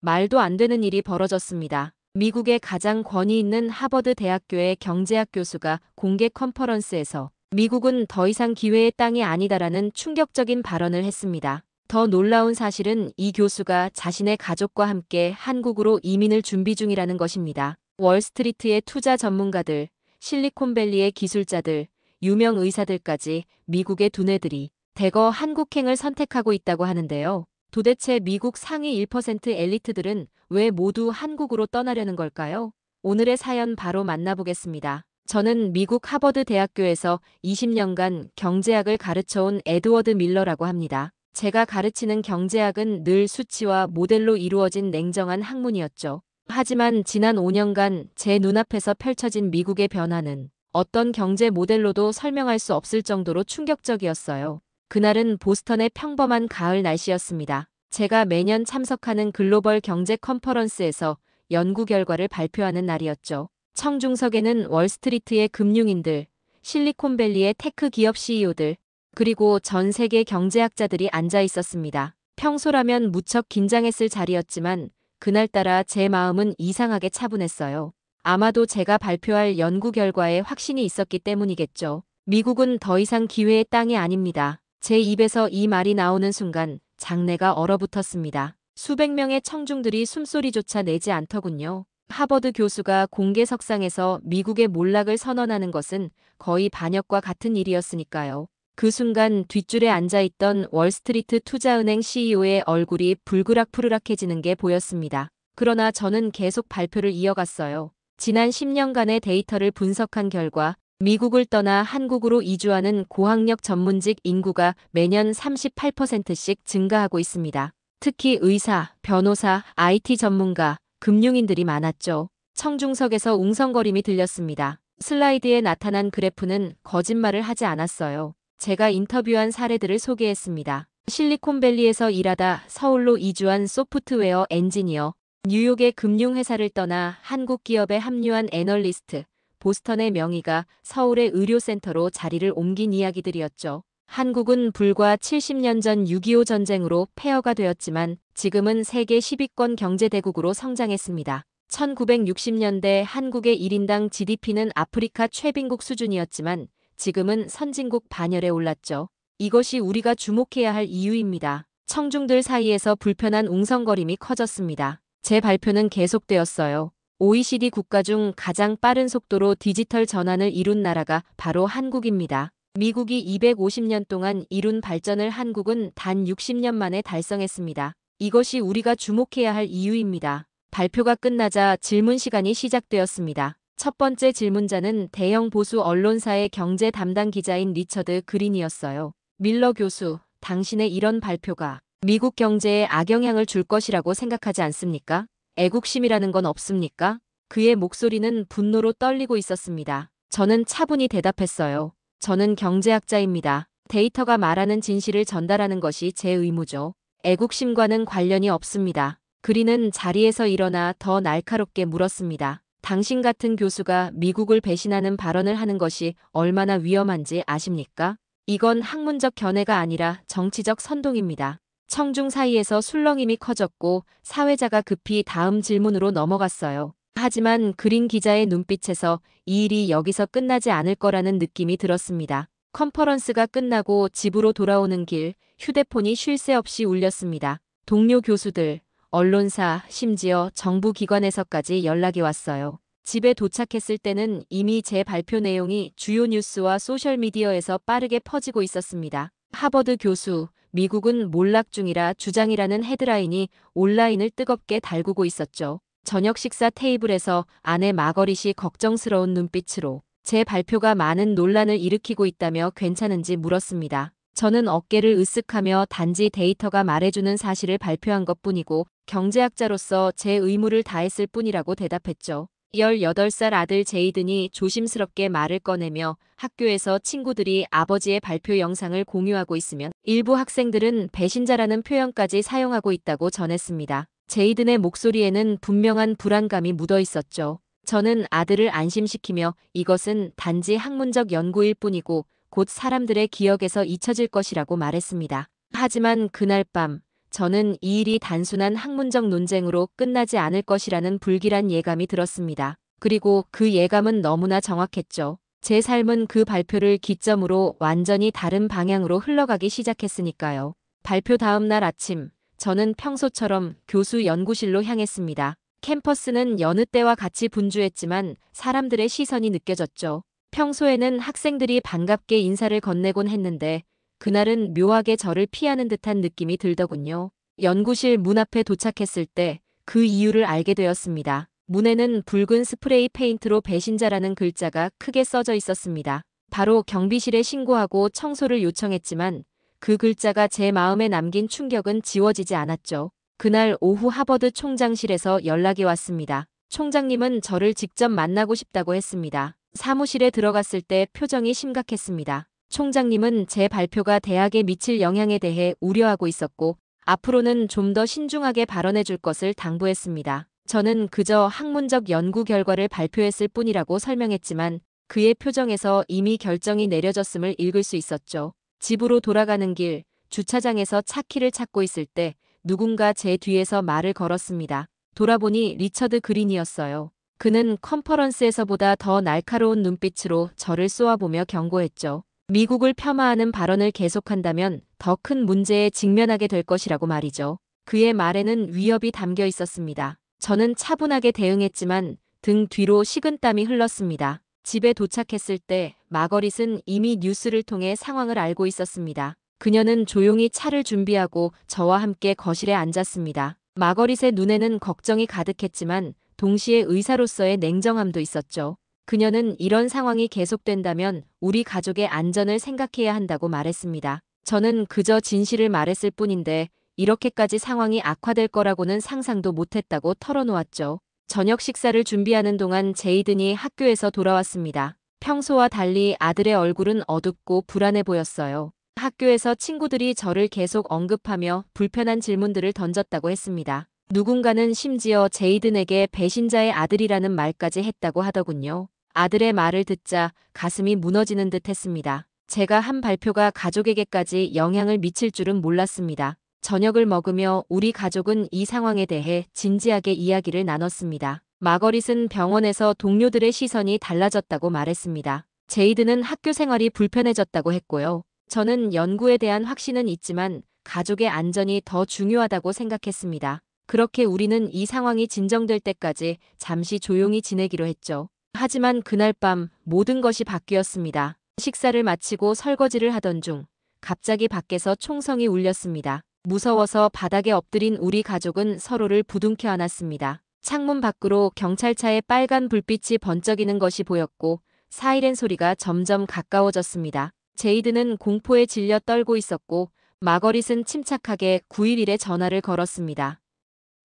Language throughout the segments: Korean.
말도 안 되는 일이 벌어졌습니다. 미국의 가장 권위 있는 하버드 대학교의 경제학 교수가 공개 컨퍼런스에서 미국은 더 이상 기회의 땅이 아니다라는 충격적인 발언을 했습니다. 더 놀라운 사실은 이 교수가 자신의 가족과 함께 한국으로 이민을 준비 중이라는 것입니다. 월스트리트의 투자 전문가들, 실리콘밸리의 기술자들, 유명 의사들까지 미국의 두뇌들이 대거 한국행을 선택하고 있다고 하는데요. 도대체 미국 상위 1% 엘리트들은 왜 모두 한국으로 떠나려는 걸까요? 오늘의 사연 바로 만나보겠습니다. 저는 미국 하버드 대학교에서 20년간 경제학을 가르쳐온 에드워드 밀러라고 합니다. 제가 가르치는 경제학은 늘 수치와 모델로 이루어진 냉정한 학문이었죠. 하지만 지난 5년간 제 눈앞에서 펼쳐진 미국의 변화는 어떤 경제 모델로도 설명할 수 없을 정도로 충격적이었어요. 그날은 보스턴의 평범한 가을 날씨였습니다. 제가 매년 참석하는 글로벌 경제 컨퍼런스에서 연구 결과를 발표하는 날이었죠. 청중석에는 월스트리트의 금융인들, 실리콘밸리의 테크 기업 CEO들, 그리고 전 세계 경제학자들이 앉아 있었습니다. 평소라면 무척 긴장했을 자리였지만 그날따라 제 마음은 이상하게 차분했어요. 아마도 제가 발표할 연구 결과에 확신이 있었기 때문이겠죠. 미국은 더 이상 기회의 땅이 아닙니다. 제 입에서 이 말이 나오는 순간 장내가 얼어붙었습니다. 수백 명의 청중들이 숨소리조차 내지 않더군요. 하버드 교수가 공개석상에서 미국의 몰락을 선언하는 것은 거의 반역과 같은 일이었으니까요. 그 순간 뒷줄에 앉아있던 월스트리트 투자은행 CEO의 얼굴이 불그락푸르락해지는 게 보였습니다. 그러나 저는 계속 발표를 이어갔어요. 지난 10년간의 데이터를 분석한 결과 미국을 떠나 한국으로 이주하는 고학력 전문직 인구가 매년 38%씩 증가하고 있습니다. 특히 의사, 변호사, IT 전문가, 금융인들이 많았죠. 청중석에서 웅성거림이 들렸습니다. 슬라이드에 나타난 그래프는 거짓말을 하지 않았어요. 제가 인터뷰한 사례들을 소개했습니다. 실리콘밸리에서 일하다 서울로 이주한 소프트웨어 엔지니어, 뉴욕의 금융회사를 떠나 한국 기업에 합류한 애널리스트, 보스턴의 명의가 서울의 의료센터로 자리를 옮긴 이야기들이었죠. 한국은 불과 70년 전 6.25 전쟁으로 폐허가 되었지만 지금은 세계 10위권 경제대국으로 성장했습니다. 1960년대 한국의 1인당 GDP는 아프리카 최빈국 수준이었지만 지금은 선진국 반열에 올랐죠. 이것이 우리가 주목해야 할 이유입니다. 청중들 사이에서 불편한 웅성거림이 커졌습니다. 제 발표는 계속되었어요. OECD 국가 중 가장 빠른 속도로 디지털 전환을 이룬 나라가 바로 한국입니다. 미국이 250년 동안 이룬 발전을 한국은 단 60년 만에 달성했습니다. 이것이 우리가 주목해야 할 이유입니다. 발표가 끝나자 질문 시간이 시작되었습니다. 첫 번째 질문자는 대형 보수 언론사의 경제 담당 기자인 리처드 그린이었어요. 밀러 교수, 당신의 이런 발표가 미국 경제에 악영향을 줄 것이라고 생각하지 않습니까? 애국심이라는 건 없습니까? 그의 목소리는 분노로 떨리고 있었습니다. 저는 차분히 대답했어요. 저는 경제학자입니다. 데이터가 말하는 진실을 전달하는 것이 제 의무죠. 애국심과는 관련이 없습니다. 그린은 자리에서 일어나 더 날카롭게 물었습니다. 당신 같은 교수가 미국을 배신하는 발언을 하는 것이 얼마나 위험한지 아십니까? 이건 학문적 견해가 아니라 정치적 선동입니다. 청중 사이에서 술렁임이 커졌고 사회자가 급히 다음 질문으로 넘어갔어요. 하지만 그린 기자의 눈빛에서 이 일이 여기서 끝나지 않을 거라는 느낌이 들었습니다. 컨퍼런스가 끝나고 집으로 돌아오는 길 휴대폰이 쉴 새 없이 울렸습니다. 동료 교수들, 언론사, 심지어 정부 기관에서까지 연락이 왔어요. 집에 도착했을 때는 이미 제 발표 내용이 주요 뉴스와 소셜미디어에서 빠르게 퍼지고 있었습니다. 하버드 교수, 미국은 몰락 중이라 주장이라는 헤드라인이 온라인을 뜨겁게 달구고 있었죠. 저녁 식사 테이블에서 아내 마거릿이 걱정스러운 눈빛으로 제 발표가 많은 논란을 일으키고 있다며 괜찮은지 물었습니다. 저는 어깨를 으쓱하며 단지 데이터가 말해주는 사실을 발표한 것뿐이고 경제학자로서 제 의무를 다했을 뿐이라고 대답했죠. 18살 아들 제이든이 조심스럽게 말을 꺼내며 학교에서 친구들이 아버지의 발표 영상을 공유하고 있으면 일부 학생들은 배신자라는 표현까지 사용하고 있다고 전했습니다. 제이든의 목소리에는 분명한 불안감이 묻어 있었죠. 저는 아들을 안심시키며 이것은 단지 학문적 연구일 뿐이고 곧 사람들의 기억에서 잊혀질 것이라고 말했습니다. 하지만 그날 밤 저는 이 일이 단순한 학문적 논쟁으로 끝나지 않을 것이라는 불길한 예감이 들었습니다. 그리고 그 예감은 너무나 정확했죠. 제 삶은 그 발표를 기점으로 완전히 다른 방향으로 흘러가기 시작했으니까요. 발표 다음 날 아침, 저는 평소처럼 교수 연구실로 향했습니다. 캠퍼스는 여느 때와 같이 분주했지만 사람들의 시선이 느껴졌죠. 평소에는 학생들이 반갑게 인사를 건네곤 했는데 그날은 묘하게 저를 피하는 듯한 느낌이 들더군요. 연구실 문 앞에 도착했을 때 그 이유를 알게 되었습니다. 문에는 붉은 스프레이 페인트로 배신자라는 글자가 크게 써져 있었습니다. 바로 경비실에 신고하고 청소를 요청했지만 그 글자가 제 마음에 남긴 충격은 지워지지 않았죠. 그날 오후 하버드 총장실에서 연락이 왔습니다. 총장님은 저를 직접 만나고 싶다고 했습니다. 사무실에 들어갔을 때 표정이 심각했습니다. 총장님은 제 발표가 대학에 미칠 영향에 대해 우려하고 있었고 앞으로는 좀 더 신중하게 발언해 줄 것을 당부했습니다. 저는 그저 학문적 연구 결과를 발표했을 뿐이라고 설명했지만 그의 표정에서 이미 결정이 내려졌음을 읽을 수 있었죠. 집으로 돌아가는 길, 주차장에서 차키를 찾고 있을 때 누군가 제 뒤에서 말을 걸었습니다. 돌아보니 리처드 그린이었어요. 그는 컨퍼런스에서보다 더 날카로운 눈빛으로 저를 쏘아보며 경고했죠. 미국을 폄하하는 발언을 계속한다면 더 큰 문제에 직면하게 될 것이라고 말이죠. 그의 말에는 위협이 담겨 있었습니다. 저는 차분하게 대응했지만 등 뒤로 식은땀이 흘렀습니다. 집에 도착했을 때 마거릿은 이미 뉴스를 통해 상황을 알고 있었습니다. 그녀는 조용히 차를 준비하고 저와 함께 거실에 앉았습니다. 마거릿의 눈에는 걱정이 가득했지만 동시에 의사로서의 냉정함도 있었죠. 그녀는 이런 상황이 계속된다면 우리 가족의 안전을 생각해야 한다고 말했습니다. 저는 그저 진실을 말했을 뿐인데 이렇게까지 상황이 악화될 거라고는 상상도 못했다고 털어놓았죠. 저녁 식사를 준비하는 동안 제이든이 학교에서 돌아왔습니다. 평소와 달리 아들의 얼굴은 어둡고 불안해 보였어요. 학교에서 친구들이 저를 계속 언급하며 불편한 질문들을 던졌다고 했습니다. 누군가는 심지어 제이든에게 배신자의 아들이라는 말까지 했다고 하더군요. 아들의 말을 듣자 가슴이 무너지는 듯 했습니다. 제가 한 발표가 가족에게까지 영향을 미칠 줄은 몰랐습니다. 저녁을 먹으며 우리 가족은 이 상황에 대해 진지하게 이야기를 나눴습니다. 마거릿은 병원에서 동료들의 시선이 달라졌다고 말했습니다. 제이든은 학교 생활이 불편해졌다고 했고요. 저는 연구에 대한 확신은 있지만 가족의 안전이 더 중요하다고 생각했습니다. 그렇게 우리는 이 상황이 진정될 때까지 잠시 조용히 지내기로 했죠. 하지만 그날 밤 모든 것이 바뀌었습니다. 식사를 마치고 설거지를 하던 중 갑자기 밖에서 총성이 울렸습니다. 무서워서 바닥에 엎드린 우리 가족은 서로를 부둥켜 안았습니다. 창문 밖으로 경찰차의 빨간 불빛이 번쩍이는 것이 보였고 사이렌 소리가 점점 가까워졌습니다. 제이드는 공포에 질려 떨고 있었고 마거릿은 침착하게 911에 전화를 걸었습니다.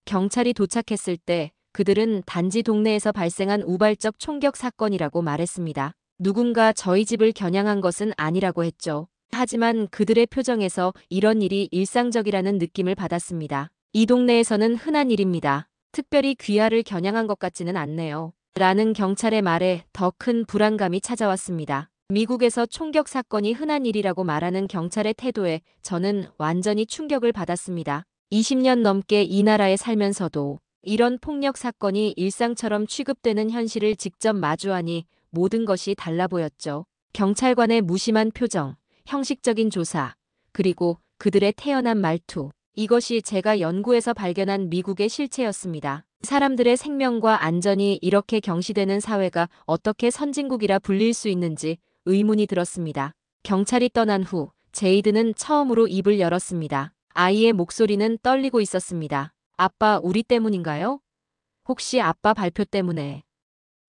경찰이 도착했을 때 그들은 단지 동네에서 발생한 우발적 총격 사건이라고 말했습니다. 누군가 저희 집을 겨냥한 것은 아니라고 했죠. 하지만 그들의 표정에서 이런 일이 일상적이라는 느낌을 받았습니다. 이 동네에서는 흔한 일입니다. 특별히 귀하를 겨냥한 것 같지는 않네요. 라는 경찰의 말에 더 큰 불안감이 찾아왔습니다. 미국에서 총격 사건이 흔한 일이라고 말하는 경찰의 태도에 저는 완전히 충격을 받았습니다. 20년 넘게 이 나라에 살면서도 이런 폭력 사건이 일상처럼 취급되는 현실을 직접 마주하니 모든 것이 달라 보였죠. 경찰관의 무심한 표정, 형식적인 조사, 그리고 그들의 태연한 말투. 이것이 제가 연구에서 발견한 미국의 실체였습니다. 사람들의 생명과 안전이 이렇게 경시되는 사회가 어떻게 선진국이라 불릴 수 있는지 의문이 들었습니다. 경찰이 떠난 후 제이드는 처음으로 입을 열었습니다. 아이의 목소리는 떨리고 있었습니다. 아빠, 우리 때문인가요? 혹시 아빠 발표 때문에?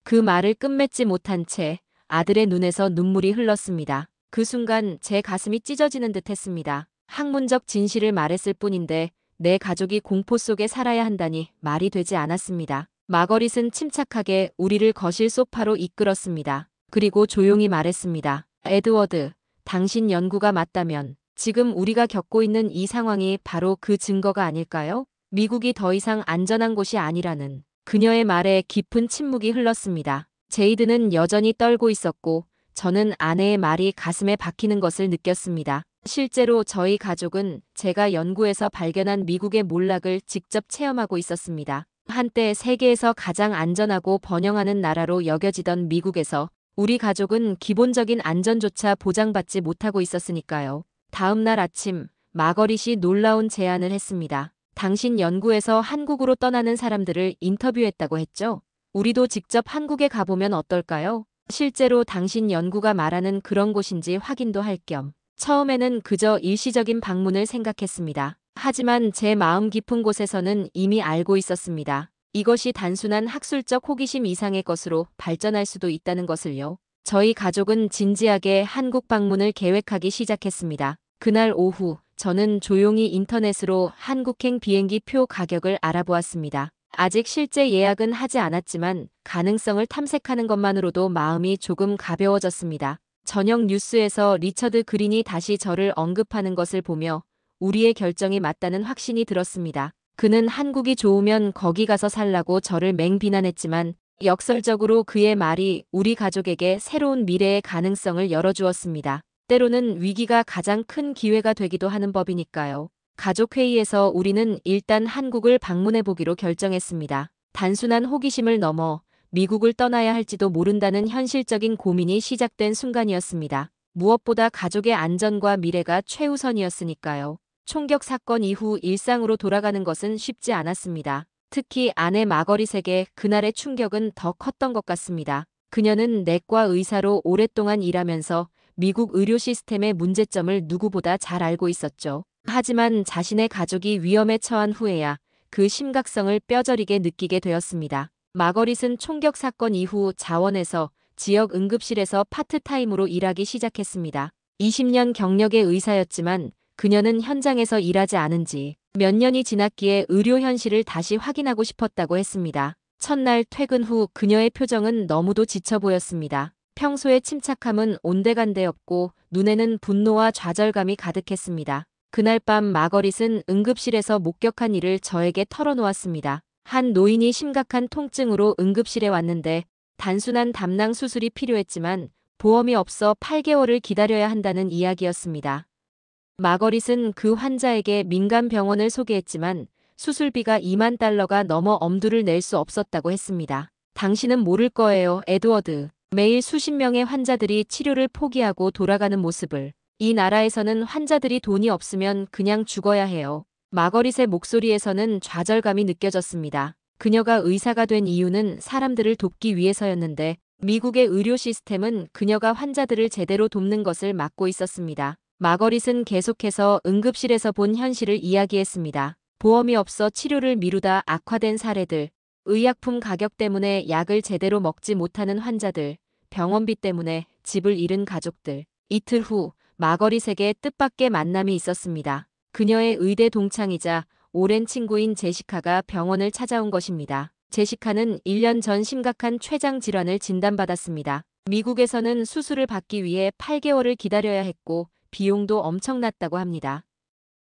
그 말을 끝맺지 못한 채 아들의 눈에서 눈물이 흘렀습니다. 그 순간 제 가슴이 찢어지는 듯 했습니다. 학문적 진실을 말했을 뿐인데 내 가족이 공포 속에 살아야 한다니 말이 되지 않았습니다. 마거릿은 침착하게 우리를 거실 소파로 이끌었습니다. 그리고 조용히 말했습니다. 에드워드, 당신 연구가 맞다면 지금 우리가 겪고 있는 이 상황이 바로 그 증거가 아닐까요? 미국이 더 이상 안전한 곳이 아니라는 그녀의 말에 깊은 침묵이 흘렀습니다. 제이드는 여전히 떨고 있었고 저는 아내의 말이 가슴에 박히는 것을 느꼈습니다. 실제로 저희 가족은 제가 연구해서 발견한 미국의 몰락을 직접 체험하고 있었습니다. 한때 세계에서 가장 안전하고 번영하는 나라로 여겨지던 미국에서 우리 가족은 기본적인 안전조차 보장받지 못하고 있었으니까요. 다음 날 아침 마거릿이 놀라운 제안을 했습니다. 당신 연구에서 한국으로 떠나는 사람들을 인터뷰했다고 했죠? 우리도 직접 한국에 가보면 어떨까요? 실제로 당신 연구가 말하는 그런 곳인지 확인도 할 겸. 처음에는 그저 일시적인 방문을 생각했습니다. 하지만 제 마음 깊은 곳에서는 이미 알고 있었습니다. 이것이 단순한 학술적 호기심 이상의 것으로 발전할 수도 있다는 것을요. 저희 가족은 진지하게 한국 방문을 계획하기 시작했습니다. 그날 오후 저는 조용히 인터넷으로 한국행 비행기 표 가격을 알아보았습니다. 아직 실제 예약은 하지 않았지만 가능성을 탐색하는 것만으로도 마음이 조금 가벼워졌습니다. 저녁 뉴스에서 리처드 그린이 다시 저를 언급하는 것을 보며 우리의 결정이 맞다는 확신이 들었습니다. 그는 한국이 좋으면 거기 가서 살라고 저를 맹비난했지만 역설적으로 그의 말이 우리 가족에게 새로운 미래의 가능성을 열어주었습니다. 때로는 위기가 가장 큰 기회가 되기도 하는 법이니까요. 가족회의에서 우리는 일단 한국을 방문해보기로 결정했습니다. 단순한 호기심을 넘어 미국을 떠나야 할지도 모른다는 현실적인 고민이 시작된 순간이었습니다. 무엇보다 가족의 안전과 미래가 최우선이었으니까요. 총격 사건 이후 일상으로 돌아가는 것은 쉽지 않았습니다. 특히 아내 마거릿에게 그날의 충격은 더 컸던 것 같습니다. 그녀는 내과 의사로 오랫동안 일하면서 미국 의료 시스템의 문제점을 누구보다 잘 알고 있었죠. 하지만 자신의 가족이 위험에 처한 후에야 그 심각성을 뼈저리게 느끼게 되었습니다. 마거릿은 총격 사건 이후 자원에서 지역 응급실에서 파트타임으로 일하기 시작했습니다. 20년 경력의 의사였지만 그녀는 현장에서 일하지 않은 지 몇 년이 지났기에 의료 현실을 다시 확인하고 싶었다고 했습니다. 첫날 퇴근 후 그녀의 표정은 너무도 지쳐 보였습니다. 평소의 침착함은 온데간데 없고 눈에는 분노와 좌절감이 가득했습니다. 그날 밤 마거릿은 응급실에서 목격한 일을 저에게 털어놓았습니다. 한 노인이 심각한 통증으로 응급실에 왔는데 단순한 담낭 수술이 필요했지만 보험이 없어 8개월을 기다려야 한다는 이야기였습니다. 마거릿은 그 환자에게 민간 병원을 소개했지만 수술비가 2만 달러가 넘어 엄두를 낼 수 없었다고 했습니다. 당신은 모를 거예요, 에드워드. 매일 수십 명의 환자들이 치료를 포기하고 돌아가는 모습을. 이 나라에서는 환자들이 돈이 없으면 그냥 죽어야 해요. 마거릿의 목소리에서는 좌절감이 느껴졌습니다. 그녀가 의사가 된 이유는 사람들을 돕기 위해서였는데 미국의 의료 시스템은 그녀가 환자들을 제대로 돕는 것을 막고 있었습니다. 마거릿은 계속해서 응급실에서 본 현실을 이야기했습니다. 보험이 없어 치료를 미루다 악화된 사례들, 의약품 가격 때문에 약을 제대로 먹지 못하는 환자들, 병원비 때문에 집을 잃은 가족들. 이틀 후 마거릿에게 뜻밖의 만남이 있었습니다. 그녀의 의대 동창이자 오랜 친구인 제시카가 병원을 찾아온 것입니다. 제시카는 1년 전 심각한 췌장 질환을 진단받았습니다. 미국에서는 수술을 받기 위해 8개월을 기다려야 했고 비용도 엄청났다고 합니다.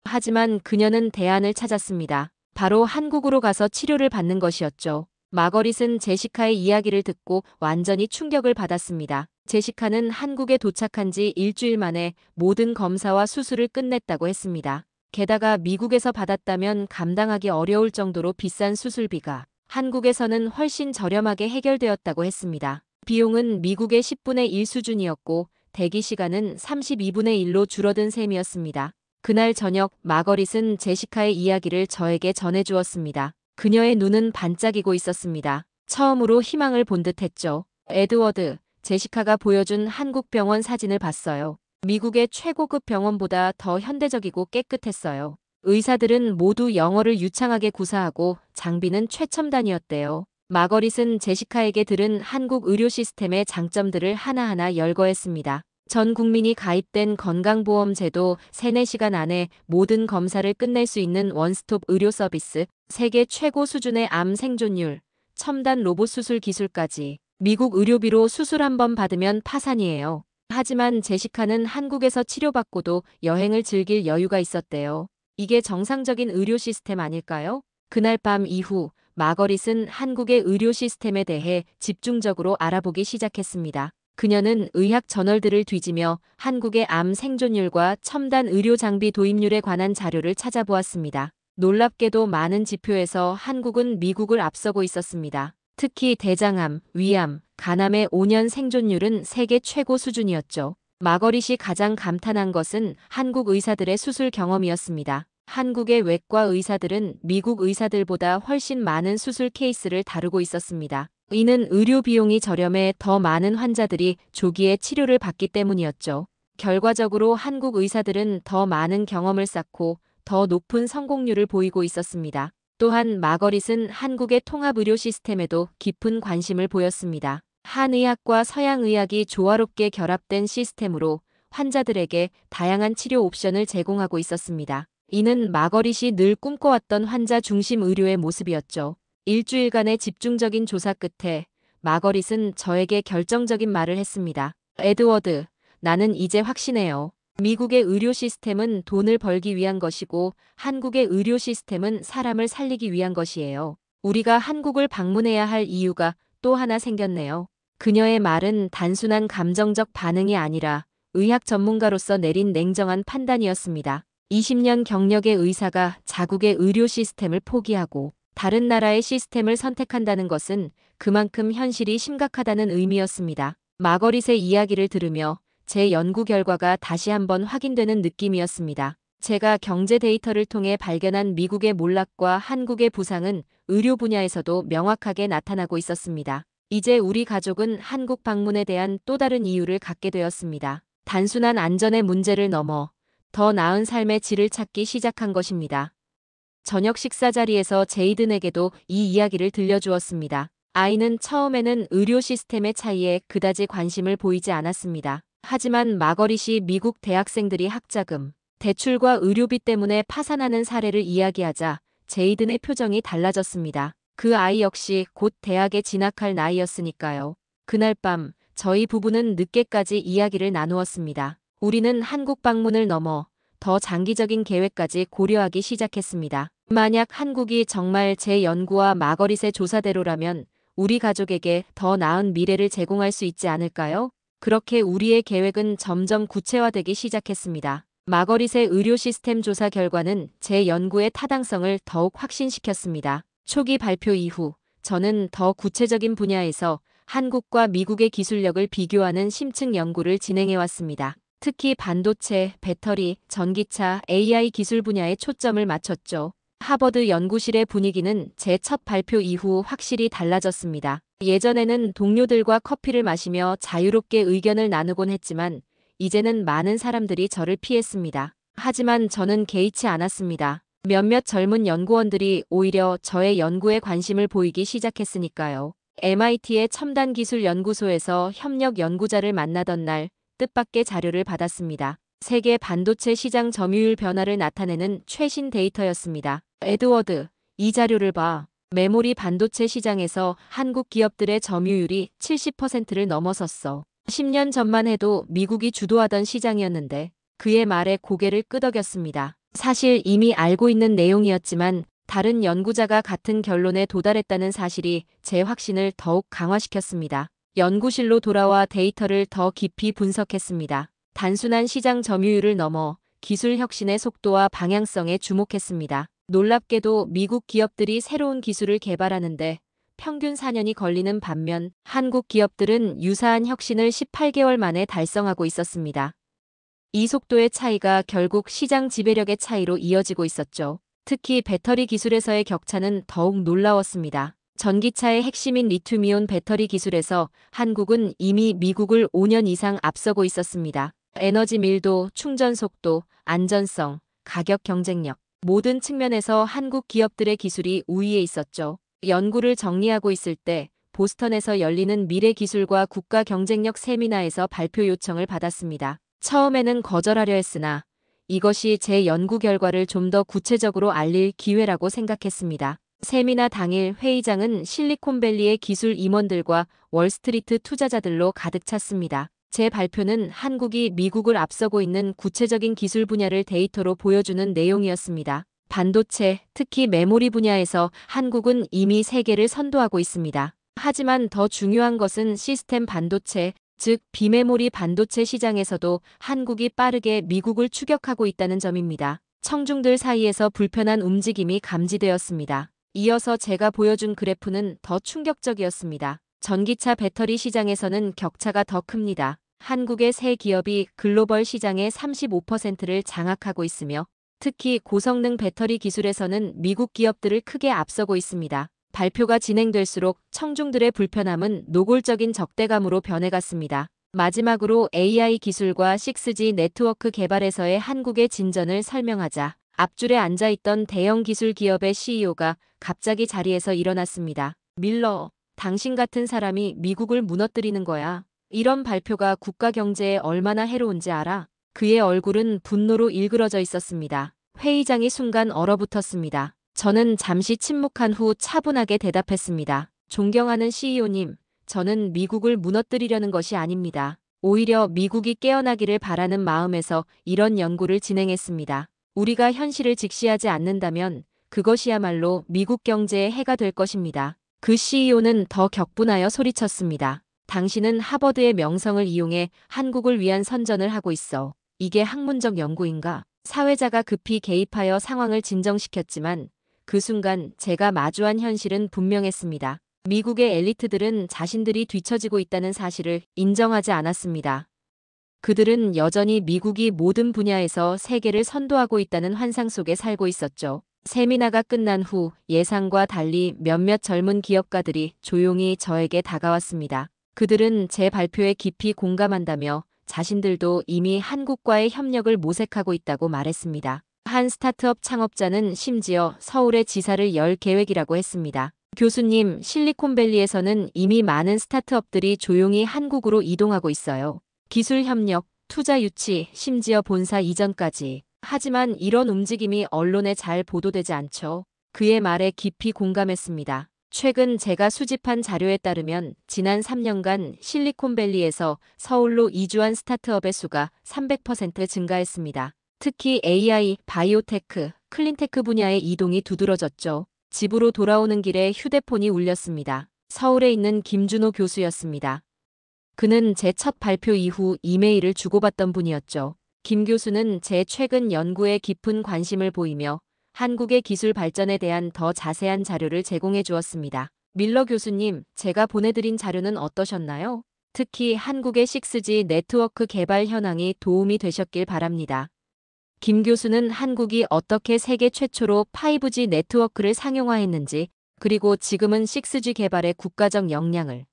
하지만 그녀는 대안을 찾았습니다. 바로 한국으로 가서 치료를 받는 것이었죠. 마거릿은 제시카의 이야기를 듣고 완전히 충격을 받았습니다. 제시카는 한국에 도착한 지 일주일 만에 모든 검사와 수술을 끝냈다고 했습니다. 게다가 미국에서 받았다면 감당하기 어려울 정도로 비싼 수술비가 한국에서는 훨씬 저렴하게 해결되었다고 했습니다. 비용은 미국의 10분의 1 수준이었고 대기 시간은 32분의 1로 줄어든 셈이었습니다. 그날 저녁 마거릿은 제시카의 이야기를 저에게 전해주었습니다. 그녀의 눈은 반짝이고 있었습니다. 처음으로 희망을 본 듯했죠. 에드워드, 제시카가 보여준 한국 병원 사진을 봤어요. 미국의 최고급 병원보다 더 현대적이고 깨끗했어요. 의사들은 모두 영어를 유창하게 구사하고 장비는 최첨단이었대요. 마거릿은 제시카에게 들은 한국 의료 시스템의 장점들을 하나하나 열거했습니다. 전 국민이 가입된 건강보험제도, 3-4시간 안에 모든 검사를 끝낼 수 있는 원스톱 의료 서비스, 세계 최고 수준의 암 생존율, 첨단 로봇 수술 기술까지. 미국 의료비로 수술 한 번 받으면 파산이에요. 하지만 제시카는 한국에서 치료받고도 여행을 즐길 여유가 있었대요. 이게 정상적인 의료 시스템 아닐까요? 그날 밤 이후 마거릿은 한국의 의료 시스템에 대해 집중적으로 알아보기 시작했습니다. 그녀는 의학 저널들을 뒤지며 한국의 암 생존율과 첨단 의료 장비 도입률에 관한 자료를 찾아보았습니다. 놀랍게도 많은 지표에서 한국은 미국을 앞서고 있었습니다. 특히 대장암, 위암, 간암의 5년 생존율은 세계 최고 수준이었죠. 마거릿이 가장 감탄한 것은 한국 의사들의 수술 경험이었습니다. 한국의 외과 의사들은 미국 의사들보다 훨씬 많은 수술 케이스를 다루고 있었습니다. 이는 의료 비용이 저렴해 더 많은 환자들이 조기에 치료를 받기 때문이었죠. 결과적으로 한국 의사들은 더 많은 경험을 쌓고 더 높은 성공률을 보이고 있었습니다. 또한 마거릿은 한국의 통합의료 시스템에도 깊은 관심을 보였습니다. 한의학과 서양의학이 조화롭게 결합된 시스템으로 환자들에게 다양한 치료 옵션을 제공하고 있었습니다. 이는 마거릿이 늘 꿈꿔왔던 환자 중심 의료의 모습이었죠. 일주일간의 집중적인 조사 끝에 마거릿은 저에게 결정적인 말을 했습니다. 에드워드, 나는 이제 확신해요. 미국의 의료 시스템은 돈을 벌기 위한 것이고 한국의 의료 시스템은 사람을 살리기 위한 것이에요. 우리가 한국을 방문해야 할 이유가 또 하나 생겼네요. 그녀의 말은 단순한 감정적 반응이 아니라 의학 전문가로서 내린 냉정한 판단이었습니다. 20년 경력의 의사가 자국의 의료 시스템을 포기하고 다른 나라의 시스템을 선택한다는 것은 그만큼 현실이 심각하다는 의미였습니다. 마거릿의 이야기를 들으며 제 연구 결과가 다시 한번 확인되는 느낌이었습니다. 제가 경제 데이터를 통해 발견한 미국의 몰락과 한국의 부상은 의료 분야에서도 명확하게 나타나고 있었습니다. 이제 우리 가족은 한국 방문에 대한 또 다른 이유를 갖게 되었습니다. 단순한 안전의 문제를 넘어 더 나은 삶의 질을 찾기 시작한 것입니다. 저녁 식사 자리에서 제이든에게도 이 이야기를 들려주었습니다. 아이는 처음에는 의료 시스템의 차이에 그다지 관심을 보이지 않았습니다. 하지만 마거릿이 미국 대학생들이 학자금, 대출과 의료비 때문에 파산하는 사례를 이야기하자 제이든의 표정이 달라졌습니다. 그 아이 역시 곧 대학에 진학할 나이였으니까요. 그날 밤 저희 부부는 늦게까지 이야기를 나누었습니다. 우리는 한국 방문을 넘어 더 장기적인 계획까지 고려하기 시작했습니다. 만약 한국이 정말 제 연구와 마거릿의 조사대로라면 우리 가족에게 더 나은 미래를 제공할 수 있지 않을까요? 그렇게 우리의 계획은 점점 구체화되기 시작했습니다. 마거릿의 의료 시스템 조사 결과는 제 연구의 타당성을 더욱 확신시켰습니다. 초기 발표 이후 저는 더 구체적인 분야에서 한국과 미국의 기술력을 비교하는 심층 연구를 진행해왔습니다. 특히 반도체, 배터리, 전기차, AI 기술 분야에 초점을 맞췄죠. 하버드 연구실의 분위기는 제 첫 발표 이후 확실히 달라졌습니다. 예전에는 동료들과 커피를 마시며 자유롭게 의견을 나누곤 했지만 이제는 많은 사람들이 저를 피했습니다. 하지만 저는 개의치 않았습니다. 몇몇 젊은 연구원들이 오히려 저의 연구에 관심을 보이기 시작했으니까요. MIT의 첨단기술연구소에서 협력 연구자를 만나던 날 뜻밖의 자료를 받았습니다. 세계 반도체 시장 점유율 변화를 나타내는 최신 데이터였습니다. 에드워드, 이 자료를 봐. 메모리 반도체 시장에서 한국 기업들의 점유율이 70%를 넘어섰어. 10년 전만 해도 미국이 주도하던 시장이었는데 그의 말에 고개를 끄덕였습니다. 사실 이미 알고 있는 내용이었지만 다른 연구자가 같은 결론에 도달했다는 사실이 제 확신을 더욱 강화시켰습니다. 연구실로 돌아와 데이터를 더 깊이 분석했습니다. 단순한 시장 점유율을 넘어 기술 혁신의 속도와 방향성에 주목했습니다. 놀랍게도 미국 기업들이 새로운 기술을 개발하는데 평균 4년이 걸리는 반면 한국 기업들은 유사한 혁신을 18개월 만에 달성하고 있었습니다. 이 속도의 차이가 결국 시장 지배력의 차이로 이어지고 있었죠. 특히 배터리 기술에서의 격차는 더욱 놀라웠습니다. 전기차의 핵심인 리튬이온 배터리 기술에서 한국은 이미 미국을 5년 이상 앞서고 있었습니다. 에너지 밀도, 충전 속도, 안전성, 가격 경쟁력, 모든 측면에서 한국 기업들의 기술이 우위에 있었죠. 연구를 정리하고 있을 때 보스턴에서 열리는 미래기술과 국가 경쟁력 세미나에서 발표 요청을 받았습니다. 처음에는 거절하려 했으나 이것이 제 연구 결과를 좀 더 구체적으로 알릴 기회라고 생각했습니다. 세미나 당일 회의장은 실리콘밸리의 기술 임원들과 월스트리트 투자자들로 가득 찼습니다. 제 발표는 한국이 미국을 앞서고 있는 구체적인 기술 분야를 데이터로 보여주는 내용이었습니다. 반도체, 특히 메모리 분야에서 한국은 이미 세계를 선도하고 있습니다. 하지만 더 중요한 것은 시스템 반도체, 즉 비메모리 반도체 시장에서도 한국이 빠르게 미국을 추격하고 있다는 점입니다. 청중들 사이에서 불편한 움직임이 감지되었습니다. 이어서 제가 보여준 그래프는 더 충격적이었습니다. 전기차 배터리 시장에서는 격차가 더 큽니다. 한국의 세 기업이 글로벌 시장의 35%를 장악하고 있으며 특히 고성능 배터리 기술에서는 미국 기업들을 크게 앞서고 있습니다. 발표가 진행될수록 청중들의 불편함은 노골적인 적대감으로 변해갔습니다. 마지막으로 AI 기술과 6G 네트워크 개발에서의 한국의 진전을 설명하자 앞줄에 앉아있던 대형 기술 기업의 CEO가 갑자기 자리에서 일어났습니다. 밀러, 당신 같은 사람이 미국을 무너뜨리는 거야. 이런 발표가 국가 경제에 얼마나 해로운지 알아? 그의 얼굴은 분노로 일그러져 있었습니다. 회의장이 순간 얼어붙었습니다. 저는 잠시 침묵한 후 차분하게 대답했습니다. 존경하는 CEO님, 저는 미국을 무너뜨리려는 것이 아닙니다. 오히려 미국이 깨어나기를 바라는 마음에서 이런 연구를 진행했습니다. 우리가 현실을 직시하지 않는다면 그것이야말로 미국 경제에 해가 될 것입니다. 그 CEO는 더 격분하여 소리쳤습니다. 당신은 하버드의 명성을 이용해 한국을 위한 선전을 하고 있어. 이게 학문적 연구인가? 사회자가 급히 개입하여 상황을 진정시켰지만 그 순간 제가 마주한 현실은 분명했습니다. 미국의 엘리트들은 자신들이 뒤처지고 있다는 사실을 인정하지 않았습니다. 그들은 여전히 미국이 모든 분야에서 세계를 선도하고 있다는 환상 속에 살고 있었죠. 세미나가 끝난 후 예상과 달리 몇몇 젊은 기업가들이 조용히 저에게 다가왔습니다. 그들은 제 발표에 깊이 공감한다며 자신들도 이미 한국과의 협력을 모색하고 있다고 말했습니다. 한 스타트업 창업자는 심지어 서울의 지사를 열 계획이라고 했습니다. 교수님, 실리콘밸리에서는 이미 많은 스타트업들이 조용히 한국으로 이동하고 있어요. 기술 협력, 투자 유치, 심지어 본사 이전까지. 하지만 이런 움직임이 언론에 잘 보도되지 않죠. 그의 말에 깊이 공감했습니다. 최근 제가 수집한 자료에 따르면 지난 3년간 실리콘밸리에서 서울로 이주한 스타트업의 수가 300% 증가했습니다. 특히 AI, 바이오테크, 클린테크 분야의 이동이 두드러졌죠. 집으로 돌아오는 길에 휴대폰이 울렸습니다. 서울에 있는 김준호 교수였습니다. 그는 제 첫 발표 이후 이메일을 주고받던 분이었죠. 김 교수는 제 최근 연구에 깊은 관심을 보이며 한국의 기술 발전에 대한 더 자세한 자료를 제공해 주었습니다. 밀러 교수님, 제가 보내드린 자료는 어떠셨나요? 특히 한국의 6G 네트워크 개발 현황이 도움이 되셨길 바랍니다. 김 교수는 한국이 어떻게 세계 최초로 5G 네트워크를 상용화했는지, 그리고 지금은 6G 개발에 국가적 역량을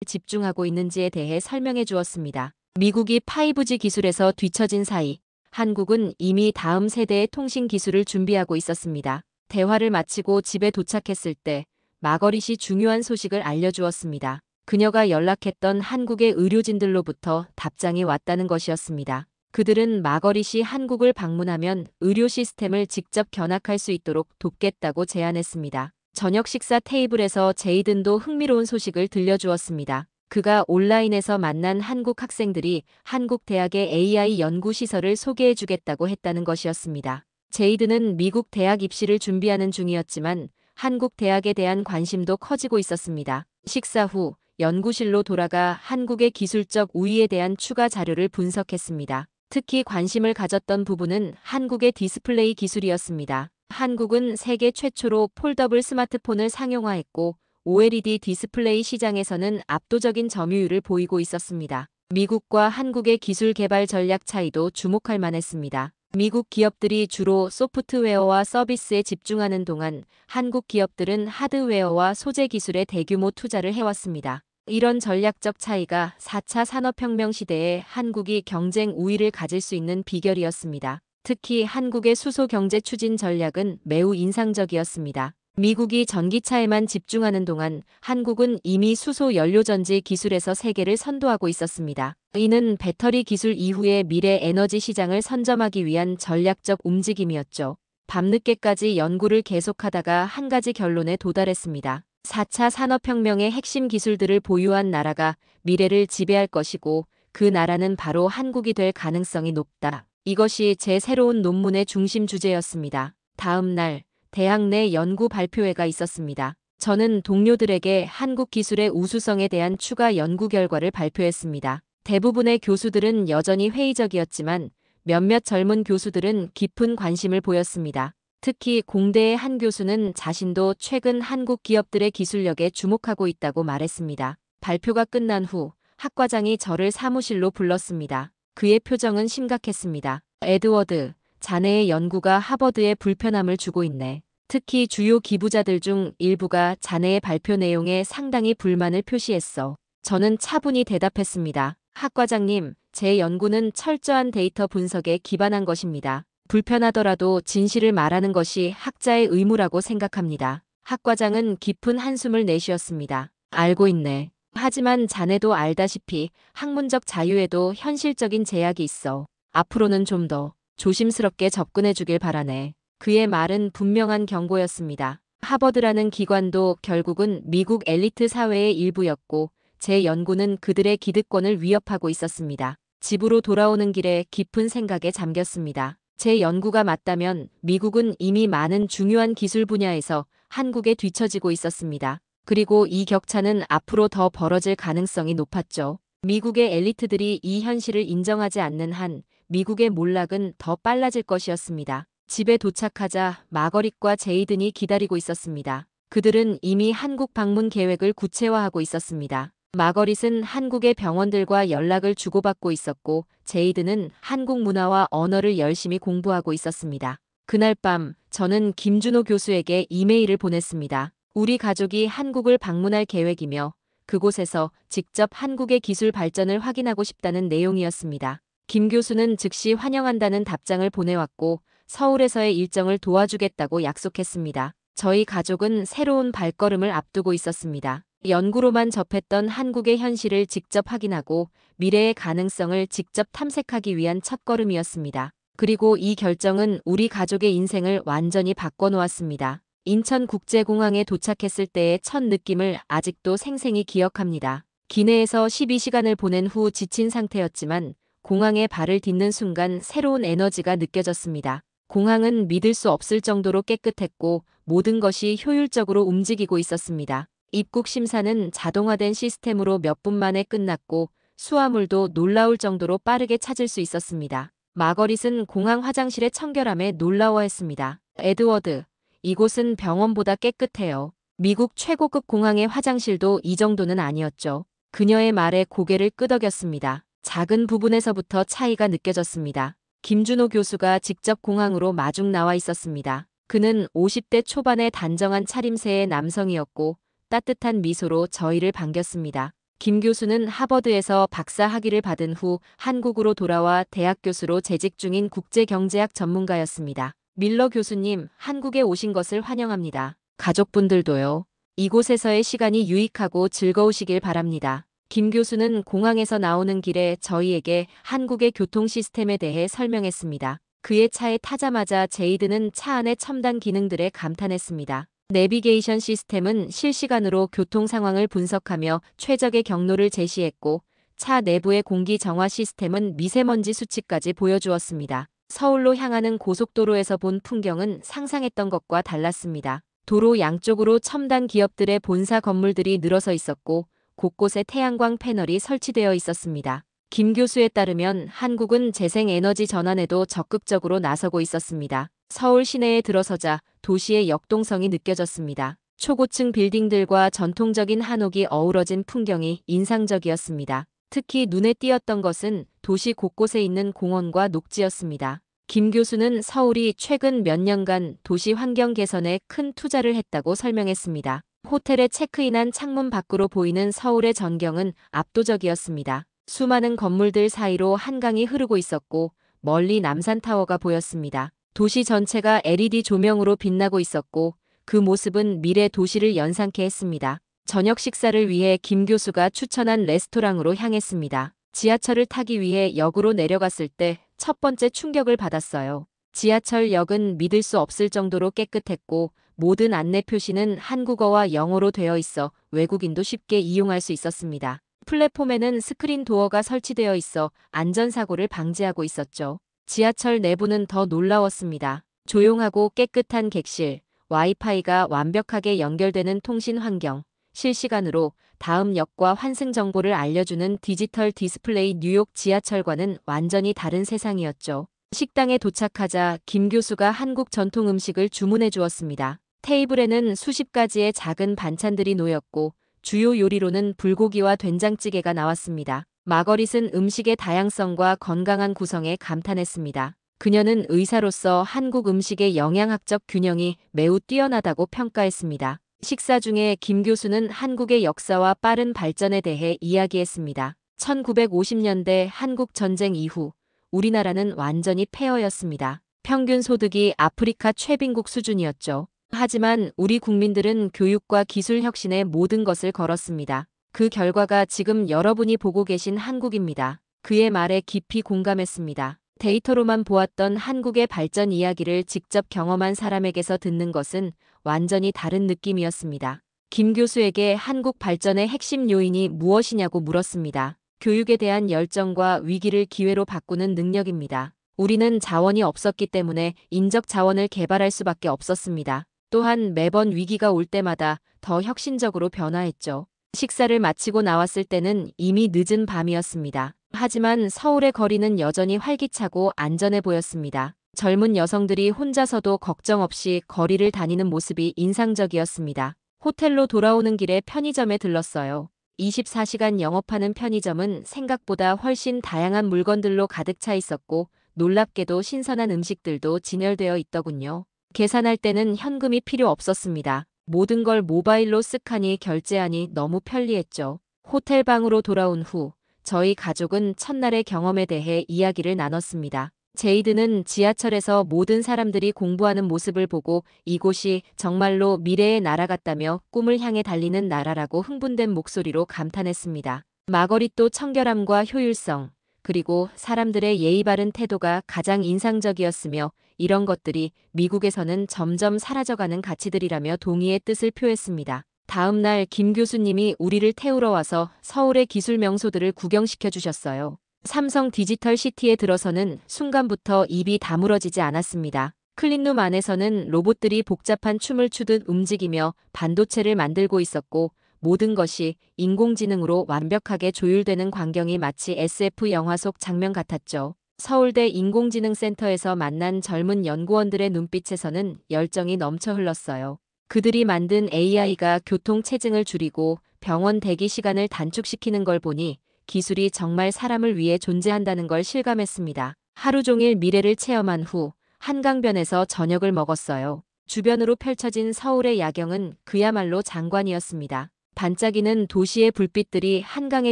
집중하고 있는지에 대해 설명해 주었습니다. 미국이 5G 기술에서 뒤처진 사이, 한국은 이미 다음 세대의 통신 기술을 준비하고 있었습니다. 대화를 마치고 집에 도착했을 때 마거릿이 중요한 소식을 알려주었습니다. 그녀가 연락했던 한국의 의료진들로부터 답장이 왔다는 것이었습니다. 그들은 마거릿이 한국을 방문하면 의료 시스템을 직접 견학할 수 있도록 돕겠다고 제안했습니다. 저녁 식사 테이블에서 제이든도 흥미로운 소식을 들려주었습니다. 그가 온라인에서 만난 한국 학생들이 한국 대학의 AI 연구시설을 소개해주겠다고 했다는 것이었습니다. 제이든은 미국 대학 입시를 준비하는 중이었지만 한국 대학에 대한 관심도 커지고 있었습니다. 식사 후 연구실로 돌아가 한국의 기술적 우위에 대한 추가 자료를 분석했습니다. 특히 관심을 가졌던 부분은 한국의 디스플레이 기술이었습니다. 한국은 세계 최초로 폴더블 스마트폰을 상용화했고 OLED 디스플레이 시장에서는 압도적인 점유율을 보이고 있었습니다. 미국과 한국의 기술 개발 전략 차이도 주목할 만했습니다. 미국 기업들이 주로 소프트웨어와 서비스에 집중하는 동안 한국 기업들은 하드웨어와 소재 기술에 대규모 투자를 해왔습니다. 이런 전략적 차이가 4차 산업혁명 시대에 한국이 경쟁 우위를 가질 수 있는 비결이었습니다. 특히 한국의 수소 경제 추진 전략은 매우 인상적이었습니다. 미국이 전기차에만 집중하는 동안 한국은 이미 수소 연료전지 기술에서 세계를 선도하고 있었습니다. 이는 배터리 기술 이후의 미래 에너지 시장을 선점하기 위한 전략적 움직임이었죠. 밤늦게까지 연구를 계속하다가 한 가지 결론에 도달했습니다. 4차 산업혁명의 핵심 기술들을 보유한 나라가 미래를 지배할 것이고 그 나라는 바로 한국이 될 가능성이 높다. 이것이 제 새로운 논문의 중심 주제였습니다. 다음 날 대학 내 연구 발표회가 있었습니다. 저는 동료들에게 한국 기술의 우수성에 대한 추가 연구 결과를 발표했습니다. 대부분의 교수들은 여전히 회의적이었지만 몇몇 젊은 교수들은 깊은 관심을 보였습니다. 특히 공대의 한 교수는 자신도 최근 한국 기업들의 기술력에 주목하고 있다고 말했습니다. 발표가 끝난 후 학과장이 저를 사무실로 불렀습니다. 그의 표정은 심각했습니다. 에드워드, 자네의 연구가 하버드에 불편함을 주고 있네. 특히 주요 기부자들 중 일부가 자네의 발표 내용에 상당히 불만을 표시했어. 저는 차분히 대답했습니다. 학과장님, 제 연구는 철저한 데이터 분석에 기반한 것입니다. 불편하더라도 진실을 말하는 것이 학자의 의무라고 생각합니다. 학과장은 깊은 한숨을 내쉬었습니다. 알고 있네. 하지만 자네도 알다시피 학문적 자유에도 현실적인 제약이 있어. 앞으로는 좀 더 조심스럽게 접근해 주길 바라네. 그의 말은 분명한 경고였습니다. 하버드라는 기관도 결국은 미국 엘리트 사회의 일부였고 제 연구는 그들의 기득권을 위협하고 있었습니다. 집으로 돌아오는 길에 깊은 생각에 잠겼습니다. 제 연구가 맞다면 미국은 이미 많은 중요한 기술 분야에서 한국에 뒤처지고 있었습니다. 그리고 이 격차는 앞으로 더 벌어질 가능성이 높았죠. 미국의 엘리트들이 이 현실을 인정하지 않는 한 미국의 몰락은 더 빨라질 것이었습니다. 집에 도착하자 마거릿과 제이든이 기다리고 있었습니다. 그들은 이미 한국 방문 계획을 구체화하고 있었습니다. 마거릿은 한국의 병원들과 연락을 주고받고 있었고 제이드는 한국 문화와 언어를 열심히 공부하고 있었습니다. 그날 밤 저는 김준호 교수에게 이메일을 보냈습니다. 우리 가족이 한국을 방문할 계획이며 그곳에서 직접 한국의 기술 발전을 확인하고 싶다는 내용이었습니다. 김 교수는 즉시 환영한다는 답장을 보내왔고 서울에서의 일정을 도와주겠다고 약속했습니다. 저희 가족은 새로운 발걸음을 앞두고 있었습니다. 연구로만 접했던 한국의 현실을 직접 확인하고 미래의 가능성을 직접 탐색하기 위한 첫걸음이었습니다. 그리고 이 결정은 우리 가족의 인생을 완전히 바꿔놓았습니다. 인천국제공항에 도착했을 때의 첫 느낌을 아직도 생생히 기억합니다. 기내에서 12시간을 보낸 후 지친 상태였지만 공항에 발을 딛는 순간 새로운 에너지가 느껴졌습니다. 공항은 믿을 수 없을 정도로 깨끗했고 모든 것이 효율적으로 움직이고 있었습니다. 입국 심사는 자동화된 시스템으로 몇 분 만에 끝났고 수화물도 놀라울 정도로 빠르게 찾을 수 있었습니다. 마거릿은 공항 화장실의 청결함에 놀라워했습니다. 에드워드, 이곳은 병원보다 깨끗해요. 미국 최고급 공항의 화장실도 이 정도는 아니었죠. 그녀의 말에 고개를 끄덕였습니다. 작은 부분에서부터 차이가 느껴졌습니다. 김준호 교수가 직접 공항으로 마중 나와 있었습니다. 그는 50대 초반의 단정한 차림새의 남성이었고 따뜻한 미소로 저희를 반겼습니다. 김 교수는 하버드에서 박사 학위를 받은 후 한국으로 돌아와 대학 교수로 재직 중인 국제경제학 전문가였습니다. 밀러 교수님, 한국에 오신 것을 환영합니다. 가족분들도요. 이곳에서의 시간이 유익하고 즐거우시길 바랍니다. 김 교수는 공항에서 나오는 길에 저희에게 한국의 교통 시스템에 대해 설명했습니다. 그의 차에 타자마자 제이드는 차 안의 첨단 기능들에 감탄했습니다. 내비게이션 시스템은 실시간으로 교통 상황을 분석하며 최적의 경로를 제시했고 차 내부의 공기 정화 시스템은 미세먼지 수치까지 보여주었습니다. 서울로 향하는 고속도로에서 본 풍경은 상상했던 것과 달랐습니다. 도로 양쪽으로 첨단 기업들의 본사 건물들이 늘어서 있었고 곳곳에 태양광 패널이 설치되어 있었습니다. 김 교수에 따르면 한국은 재생에너지 전환에도 적극적으로 나서고 있었습니다. 서울 시내에 들어서자 도시의 역동성이 느껴졌습니다. 초고층 빌딩들과 전통적인 한옥이 어우러진 풍경이 인상적이었습니다. 특히 눈에 띄었던 것은 도시 곳곳에 있는 공원과 녹지였습니다. 김 교수는 서울이 최근 몇 년간 도시 환경 개선에 큰 투자를 했다고 설명했습니다. 호텔에 체크인한 창문 밖으로 보이는 서울의 전경은 압도적이었습니다. 수많은 건물들 사이로 한강이 흐르고 있었고 멀리 남산타워가 보였습니다. 도시 전체가 LED 조명으로 빛나고 있었고 그 모습은 미래 도시를 연상케 했습니다. 저녁 식사를 위해 김 교수가 추천한 레스토랑으로 향했습니다. 지하철을 타기 위해 역으로 내려갔을 때 첫 번째 충격을 받았어요. 지하철역은 믿을 수 없을 정도로 깨끗했고 모든 안내 표시는 한국어와 영어로 되어 있어 외국인도 쉽게 이용할 수 있었습니다. 플랫폼에는 스크린 도어가 설치되어 있어 안전사고를 방지하고 있었죠. 지하철 내부는 더 놀라웠습니다. 조용하고 깨끗한 객실, 와이파이가 완벽하게 연결되는 통신 환경, 실시간으로 다음 역과 환승 정보를 알려주는 디지털 디스플레이. 뉴욕 지하철과는 완전히 다른 세상이었죠. 식당에 도착하자 김 교수가 한국 전통 음식을 주문해 주었습니다. 테이블에는 수십 가지의 작은 반찬들이 놓였고 주요 요리로는 불고기와 된장찌개가 나왔습니다. 마거릿은 음식의 다양성과 건강한 구성에 감탄했습니다. 그녀는 의사로서 한국 음식의 영양학적 균형이 매우 뛰어나다고 평가했습니다. 식사 중에 김 교수는 한국의 역사와 빠른 발전에 대해 이야기했습니다. 1950년대 한국 전쟁 이후 우리나라는 완전히 폐허였습니다. 평균 소득이 아프리카 최빈국 수준이었죠. 하지만 우리 국민들은 교육과 기술 혁신에 모든 것을 걸었습니다. 그 결과가 지금 여러분이 보고 계신 한국입니다. 그의 말에 깊이 공감했습니다. 데이터로만 보았던 한국의 발전 이야기를 직접 경험한 사람에게서 듣는 것은 완전히 다른 느낌이었습니다. 김 교수에게 한국 발전의 핵심 요인이 무엇이냐고 물었습니다. 교육에 대한 열정과 위기를 기회로 바꾸는 능력입니다. 우리는 자원이 없었기 때문에 인적 자원을 개발할 수밖에 없었습니다. 또한 매번 위기가 올 때마다 더 혁신적으로 변화했죠. 식사를 마치고 나왔을 때는 이미 늦은 밤이었습니다. 하지만 서울의 거리는 여전히 활기차고 안전해 보였습니다. 젊은 여성들이 혼자서도 걱정 없이 거리를 다니는 모습이 인상적이었습니다. 호텔로 돌아오는 길에 편의점에 들렀어요. 24시간 영업하는 편의점은 생각보다 훨씬 다양한 물건들로 가득 차 있었고 놀랍게도 신선한 음식들도 진열되어 있더군요. 계산할 때는 현금이 필요 없었습니다. 모든 걸 모바일로 쓱하니 결제하니 너무 편리했죠. 호텔 방으로 돌아온 후 저희 가족은 첫날의 경험에 대해 이야기를 나눴습니다. 제이드는 지하철에서 모든 사람들이 공부하는 모습을 보고 이곳이 정말로 미래의 나라 같다며 꿈을 향해 달리는 나라라고 흥분된 목소리로 감탄했습니다. 마거릿도 청결함과 효율성, 그리고 사람들의 예의 바른 태도가 가장 인상적이었으며 이런 것들이 미국에서는 점점 사라져가는 가치들이라며 동의의 뜻을 표했습니다. 다음 날 김 교수님이 우리를 태우러 와서 서울의 기술 명소들을 구경시켜 주셨어요. 삼성 디지털 시티에 들어서는 순간부터 입이 다물어지지 않았습니다. 클린룸 안에서는 로봇들이 복잡한 춤을 추듯 움직이며 반도체를 만들고 있었고 모든 것이 인공지능으로 완벽하게 조율되는 광경이 마치 SF 영화 속 장면 같았죠. 서울대 인공지능센터에서 만난 젊은 연구원들의 눈빛에서는 열정이 넘쳐 흘렀어요. 그들이 만든 AI가 교통체증을 줄이고 병원 대기 시간을 단축시키는 걸 보니 기술이 정말 사람을 위해 존재한다는 걸 실감했습니다. 하루 종일 미래를 체험한 후 한강변에서 저녁을 먹었어요. 주변으로 펼쳐진 서울의 야경은 그야말로 장관이었습니다. 반짝이는 도시의 불빛들이 한강에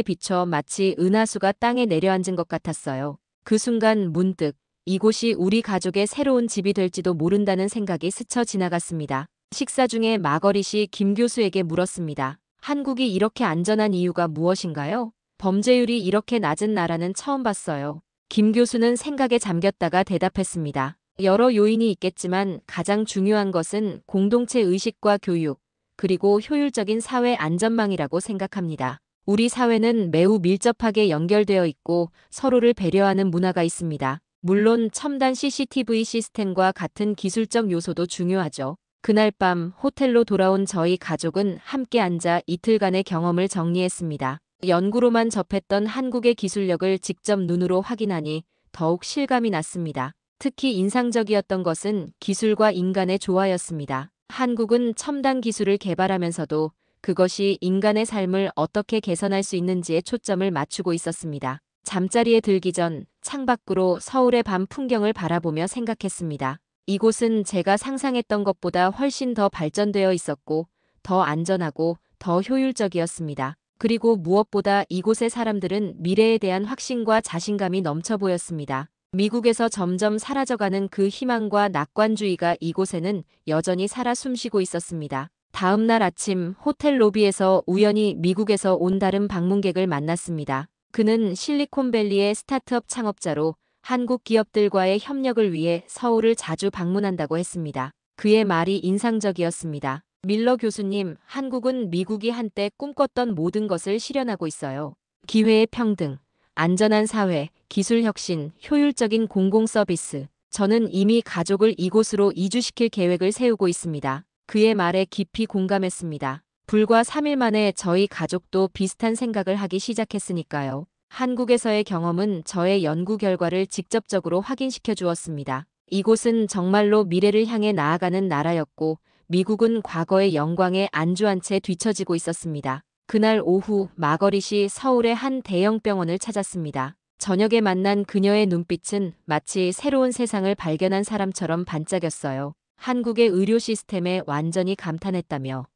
비쳐 마치 은하수가 땅에 내려앉은 것 같았어요. 그 순간 문득 이곳이 우리 가족의 새로운 집이 될지도 모른다는 생각이 스쳐 지나갔습니다. 식사 중에 마거릿이 김 교수에게 물었습니다. 한국이 이렇게 안전한 이유가 무엇인가요? 범죄율이 이렇게 낮은 나라는 처음 봤어요. 김 교수는 생각에 잠겼다가 대답했습니다. 여러 요인이 있겠지만 가장 중요한 것은 공동체 의식과 교육, 그리고 효율적인 사회 안전망이라고 생각합니다. 우리 사회는 매우 밀접하게 연결되어 있고 서로를 배려하는 문화가 있습니다. 물론 첨단 CCTV 시스템과 같은 기술적 요소도 중요하죠. 그날 밤 호텔로 돌아온 저희 가족은 함께 앉아 이틀간의 경험을 정리했습니다. 연구로만 접했던 한국의 기술력을 직접 눈으로 확인하니 더욱 실감이 났습니다. 특히 인상적이었던 것은 기술과 인간의 조화였습니다. 한국은 첨단 기술을 개발하면서도 그것이 인간의 삶을 어떻게 개선할 수 있는지에 초점을 맞추고 있었습니다. 잠자리에 들기 전 창밖으로 서울의 밤 풍경을 바라보며 생각했습니다. 이곳은 제가 상상했던 것보다 훨씬 더 발전되어 있었고 더 안전하고 더 효율적이었습니다. 그리고 무엇보다 이곳의 사람들은 미래에 대한 확신과 자신감이 넘쳐 보였습니다. 미국에서 점점 사라져가는 그 희망과 낙관주의가 이곳에는 여전히 살아 숨쉬고 있었습니다. 다음 날 아침 호텔 로비에서 우연히 미국에서 온 다른 방문객을 만났습니다. 그는 실리콘밸리의 스타트업 창업자로 한국 기업들과의 협력을 위해 서울을 자주 방문한다고 했습니다. 그의 말이 인상적이었습니다. 밀러 교수님, 한국은 미국이 한때 꿈꿨던 모든 것을 실현하고 있어요. 기회의 평등, 안전한 사회, 기술 혁신, 효율적인 공공 서비스. 저는 이미 가족을 이곳으로 이주시킬 계획을 세우고 있습니다. 그의 말에 깊이 공감했습니다. 불과 3일 만에 저희 가족도 비슷한 생각을 하기 시작했으니까요. 한국에서의 경험은 저의 연구 결과를 직접적으로 확인시켜 주었습니다. 이곳은 정말로 미래를 향해 나아가는 나라였고 미국은 과거의 영광에 안주한 채 뒤처지고 있었습니다. 그날 오후 마거릿이 서울의 한 대형 병원을 찾았습니다. 저녁에 만난 그녀의 눈빛은 마치 새로운 세상을 발견한 사람처럼 반짝였어요. 한국의 의료 시스템에 완전히 감탄했다며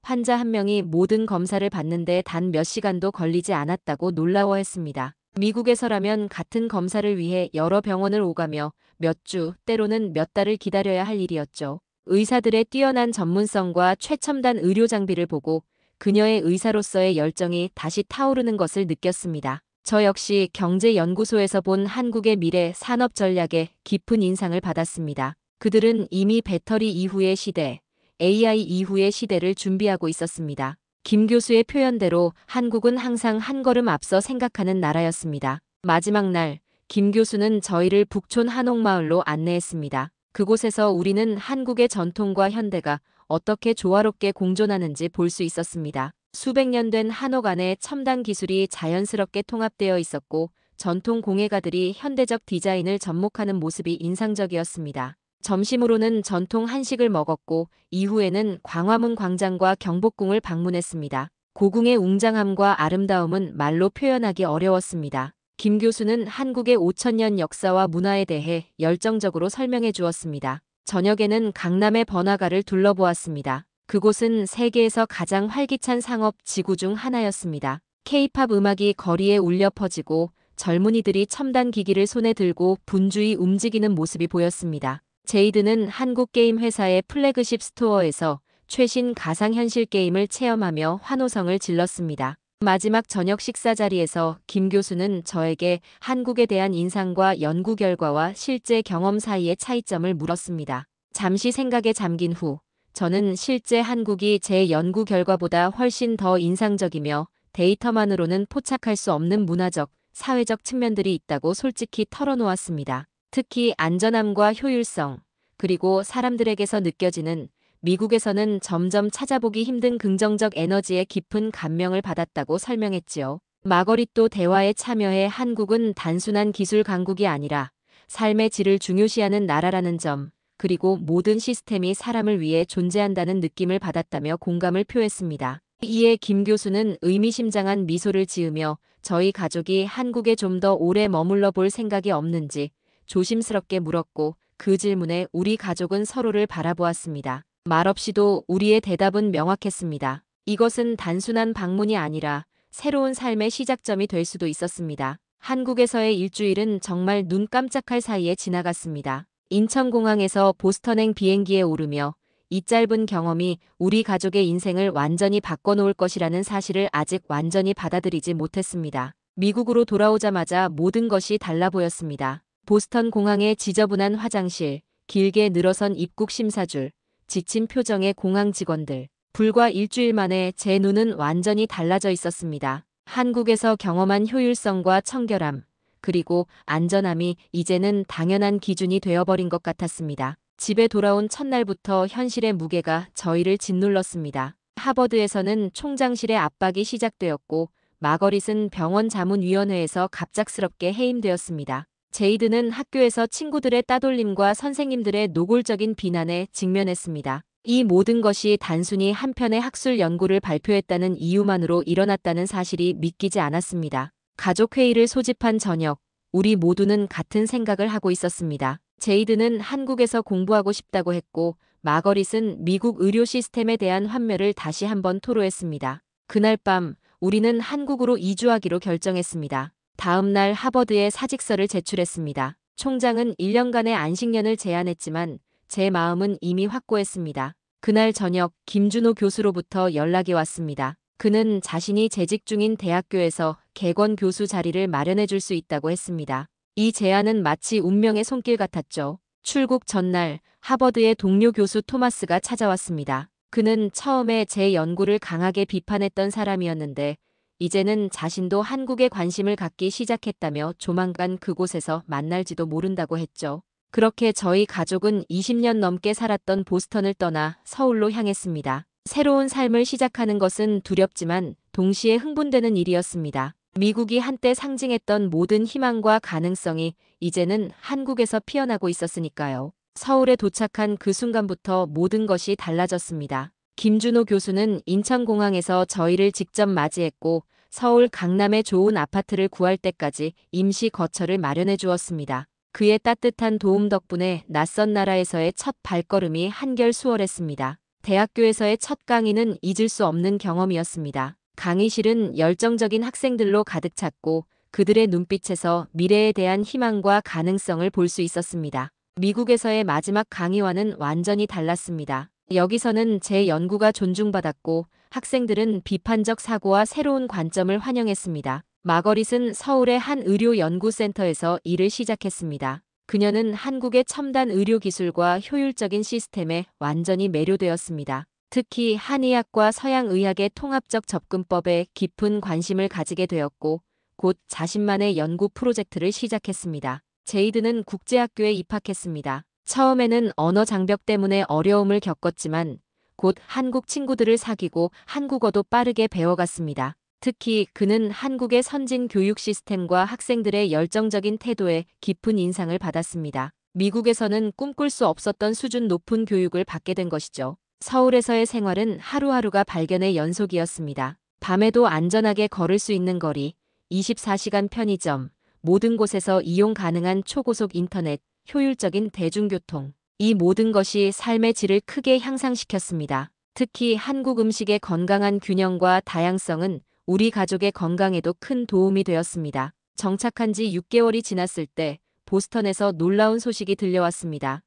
환자 한 명이 모든 검사를 받는데 단 몇 시간도 걸리지 않았다고 놀라워했습니다. 미국에서라면 같은 검사를 위해 여러 병원을 오가며 몇 주, 때로는 몇 달을 기다려야 할 일이었죠. 의사들의 뛰어난 전문성과 최첨단 의료 장비를 보고 그녀의 의사로서의 열정이 다시 타오르는 것을 느꼈습니다. 저 역시 경제연구소에서 본 한국의 미래 산업 전략에 깊은 인상을 받았습니다. 그들은 이미 배터리 이후의 시대, AI 이후의 시대를 준비하고 있었습니다. 김 교수의 표현대로 한국은 항상 한 걸음 앞서 생각하는 나라였습니다. 마지막 날, 김 교수는 저희를 북촌 한옥마을로 안내했습니다. 그곳에서 우리는 한국의 전통과 현대가 어떻게 조화롭게 공존하는지 볼 수 있었습니다. 수백 년 된 한옥 안에 첨단 기술이 자연스럽게 통합되어 있었고 전통 공예가들이 현대적 디자인을 접목하는 모습이 인상적이었습니다. 점심으로는 전통 한식을 먹었고 이후에는 광화문 광장과 경복궁을 방문했습니다. 고궁의 웅장함과 아름다움은 말로 표현하기 어려웠습니다. 김 교수는 한국의 5,000년 역사와 문화에 대해 열정적으로 설명해 주었습니다. 저녁에는 강남의 번화가를 둘러보았습니다. 그곳은 세계에서 가장 활기찬 상업 지구 중 하나였습니다. K-팝 음악이 거리에 울려 퍼지고 젊은이들이 첨단 기기를 손에 들고 분주히 움직이는 모습이 보였습니다. 제이드는 한국 게임 회사의 플래그십 스토어에서 최신 가상현실 게임을 체험하며 환호성을 질렀습니다. 마지막 저녁 식사 자리에서 김 교수는 저에게 한국에 대한 인상과 연구 결과와 실제 경험 사이의 차이점을 물었습니다. 잠시 생각에 잠긴 후 저는 실제 한국이 제 연구 결과보다 훨씬 더 인상적이며 데이터만으로는 포착할 수 없는 문화적, 사회적 측면들이 있다고 솔직히 털어놓았습니다. 특히 안전함과 효율성, 그리고 사람들에게서 느껴지는 미국에서는 점점 찾아보기 힘든 긍정적 에너지에 깊은 감명을 받았다고 설명했지요. 마거릿도 대화에 참여해 한국은 단순한 기술 강국이 아니라 삶의 질을 중요시하는 나라라는 점, 그리고 모든 시스템이 사람을 위해 존재한다는 느낌을 받았다며 공감을 표했습니다. 이에 김 교수는 의미심장한 미소를 지으며 저희 가족이 한국에 좀 더 오래 머물러 볼 생각이 없는지 조심스럽게 물었고 그 질문에 우리 가족은 서로를 바라보았습니다. 말없이도 우리의 대답은 명확했습니다. 이것은 단순한 방문이 아니라 새로운 삶의 시작점이 될 수도 있었습니다. 한국에서의 일주일은 정말 눈 깜짝할 사이에 지나갔습니다. 인천공항에서 보스턴행 비행기에 오르며 이 짧은 경험이 우리 가족의 인생을 완전히 바꿔놓을 것이라는 사실을 아직 완전히 받아들이지 못했습니다. 미국으로 돌아오자마자 모든 것이 달라 보였습니다. 보스턴 공항의 지저분한 화장실, 길게 늘어선 입국 심사줄, 지친 표정의 공항 직원들. 불과 일주일 만에 제 눈은 완전히 달라져 있었습니다. 한국에서 경험한 효율성과 청결함, 그리고 안전함이 이제는 당연한 기준이 되어버린 것 같았습니다. 집에 돌아온 첫날부터 현실의 무게가 저희를 짓눌렀습니다. 하버드에서는 총장실의 압박이 시작되었고 마거릿은 병원 자문위원회에서 갑작스럽게 해임되었습니다. 제이드는 학교에서 친구들의 따돌림과 선생님들의 노골적인 비난에 직면했습니다. 이 모든 것이 단순히 한 편의 학술 연구를 발표했다는 이유만으로 일어났다는 사실이 믿기지 않았습니다. 가족회의를 소집한 저녁, 우리 모두는 같은 생각을 하고 있었습니다. 제이드는 한국에서 공부하고 싶다고 했고 마거릿은 미국 의료 시스템에 대한 환멸을 다시 한번 토로했습니다. 그날 밤 우리는 한국으로 이주하기로 결정했습니다. 다음 날 하버드에 사직서를 제출했습니다. 총장은 1년간의 안식년을 제안했지만 제 마음은 이미 확고했습니다. 그날 저녁 김준호 교수로부터 연락이 왔습니다. 그는 자신이 재직 중인 대학교에서 객원 교수 자리를 마련해 줄 수 있다고 했습니다. 이 제안은 마치 운명의 손길 같았죠. 출국 전날 하버드의 동료 교수 토마스가 찾아왔습니다. 그는 처음에 제 연구를 강하게 비판했던 사람이었는데 이제는 자신도 한국에 관심을 갖기 시작했다며 조만간 그곳에서 만날지도 모른다고 했죠. 그렇게 저희 가족은 20년 넘게 살았던 보스턴을 떠나 서울로 향했습니다. 새로운 삶을 시작하는 것은 두렵지만 동시에 흥분되는 일이었습니다. 미국이 한때 상징했던 모든 희망과 가능성이 이제는 한국에서 피어나고 있었으니까요. 서울에 도착한 그 순간부터 모든 것이 달라졌습니다. 김준호 교수는 인천공항에서 저희를 직접 맞이했고 서울 강남에 좋은 아파트를 구할 때까지 임시 거처를 마련해 주었습니다. 그의 따뜻한 도움 덕분에 낯선 나라에서의 첫 발걸음이 한결 수월했습니다. 대학교에서의 첫 강의는 잊을 수 없는 경험이었습니다. 강의실은 열정적인 학생들로 가득 찼고 그들의 눈빛에서 미래에 대한 희망과 가능성을 볼 수 있었습니다. 미국에서의 마지막 강의와는 완전히 달랐습니다. 여기서는 제 연구가 존중받았고 학생들은 비판적 사고와 새로운 관점을 환영했습니다. 마거릿은 서울의 한 의료연구센터에서 일을 시작했습니다. 그녀는 한국의 첨단 의료기술과 효율적인 시스템에 완전히 매료되었습니다. 특히 한의학과 서양의학의 통합적 접근법에 깊은 관심을 가지게 되었고 곧 자신만의 연구 프로젝트를 시작했습니다. 제이드는 국제학교에 입학했습니다. 처음에는 언어 장벽 때문에 어려움을 겪었지만 곧 한국 친구들을 사귀고 한국어도 빠르게 배워갔습니다. 특히 그는 한국의 선진 교육 시스템과 학생들의 열정적인 태도에 깊은 인상을 받았습니다. 미국에서는 꿈꿀 수 없었던 수준 높은 교육을 받게 된 것이죠. 서울에서의 생활은 하루하루가 발견의 연속이었습니다. 밤에도 안전하게 걸을 수 있는 거리, 24시간 편의점, 모든 곳에서 이용 가능한 초고속 인터넷, 효율적인 대중교통. 이 모든 것이 삶의 질을 크게 향상시켰습니다. 특히 한국 음식의 건강한 균형과 다양성은 우리 가족의 건강에도 큰 도움이 되었습니다. 정착한 지 6개월이 지났을 때 보스턴에서 놀라운 소식이 들려왔습니다.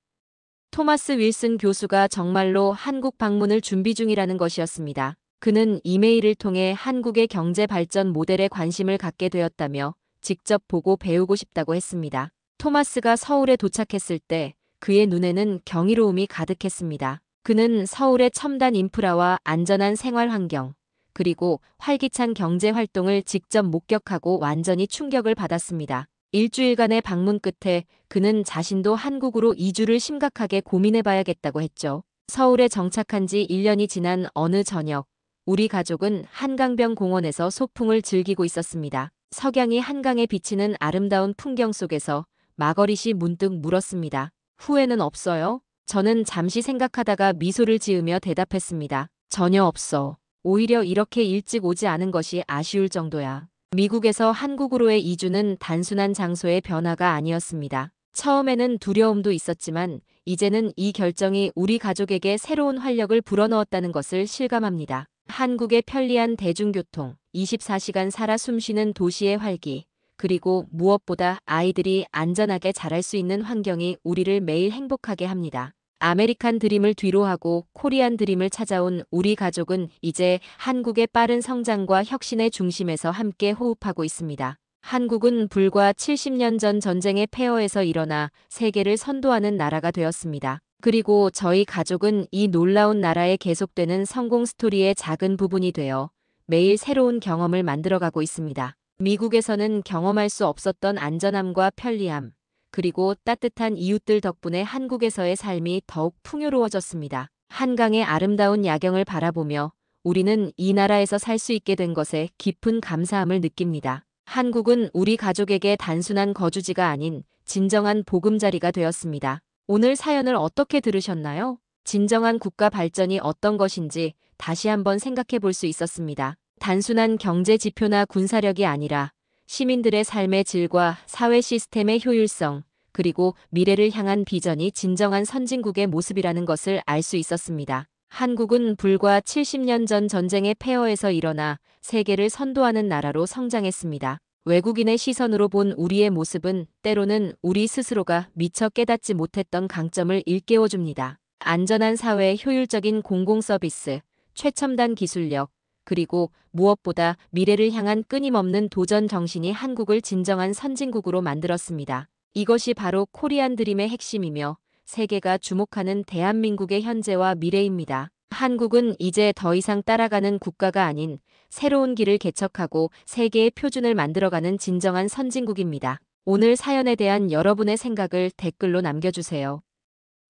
토마스 윌슨 교수가 정말로 한국 방문을 준비 중이라는 것이었습니다. 그는 이메일을 통해 한국의 경제 발전 모델에 관심을 갖게 되었다며 직접 보고 배우고 싶다고 했습니다. 토마스가 서울에 도착했을 때 그의 눈에는 경이로움이 가득했습니다. 그는 서울의 첨단 인프라와 안전한 생활 환경, 그리고 활기찬 경제 활동을 직접 목격하고 완전히 충격을 받았습니다. 일주일간의 방문 끝에 그는 자신도 한국으로 이주를 심각하게 고민해봐야겠다고 했죠. 서울에 정착한 지 1년이 지난 어느 저녁, 우리 가족은 한강변 공원에서 소풍을 즐기고 있었습니다. 석양이 한강에 비치는 아름다운 풍경 속에서 마거릿이 문득 물었습니다. 후회는 없어요? 저는 잠시 생각하다가 미소를 지으며 대답했습니다. 전혀 없어. 오히려 이렇게 일찍 오지 않은 것이 아쉬울 정도야. 미국에서 한국으로의 이주는 단순한 장소의 변화가 아니었습니다. 처음에는 두려움도 있었지만 이제는 이 결정이 우리 가족에게 새로운 활력을 불어넣었다는 것을 실감합니다. 한국의 편리한 대중교통, 24시간 살아 숨쉬는 도시의 활기, 그리고 무엇보다 아이들이 안전하게 자랄 수 있는 환경이 우리를 매일 행복하게 합니다. 아메리칸 드림을 뒤로하고 코리안 드림을 찾아온 우리 가족은 이제 한국의 빠른 성장과 혁신의 중심에서 함께 호흡하고 있습니다. 한국은 불과 70년 전 전쟁의 폐허에서 일어나 세계를 선도하는 나라가 되었습니다. 그리고 저희 가족은 이 놀라운 나라에 계속되는 성공 스토리의 작은 부분이 되어 매일 새로운 경험을 만들어가고 있습니다. 미국에서는 경험할 수 없었던 안전함과 편리함, 그리고 따뜻한 이웃들 덕분에 한국에서의 삶이 더욱 풍요로워졌습니다. 한강의 아름다운 야경을 바라보며 우리는 이 나라에서 살 수 있게 된 것에 깊은 감사함을 느낍니다. 한국은 우리 가족에게 단순한 거주지가 아닌 진정한 보금자리가 되었습니다. 오늘 사연을 어떻게 들으셨나요? 진정한 국가 발전이 어떤 것인지 다시 한번 생각해 볼 수 있었습니다. 단순한 경제 지표나 군사력이 아니라 시민들의 삶의 질과 사회 시스템의 효율성, 그리고 미래를 향한 비전이 진정한 선진국의 모습이라는 것을 알 수 있었습니다. 한국은 불과 70년 전 전쟁의 폐허에서 일어나 세계를 선도하는 나라로 성장했습니다. 외국인의 시선으로 본 우리의 모습은 때로는 우리 스스로가 미처 깨닫지 못했던 강점을 일깨워줍니다. 안전한 사회, 효율적인 공공서비스, 최첨단 기술력, 그리고 무엇보다 미래를 향한 끊임없는 도전 정신이 한국을 진정한 선진국으로 만들었습니다. 이것이 바로 코리안 드림의 핵심이며 세계가 주목하는 대한민국의 현재와 미래입니다. 한국은 이제 더 이상 따라가는 국가가 아닌 새로운 길을 개척하고 세계의 표준을 만들어가는 진정한 선진국입니다. 오늘 사연에 대한 여러분의 생각을 댓글로 남겨주세요.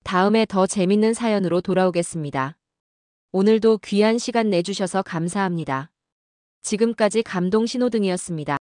다음에 더 재밌는 사연으로 돌아오겠습니다. 오늘도 귀한 시간 내주셔서 감사합니다. 지금까지 감동 신호등이었습니다.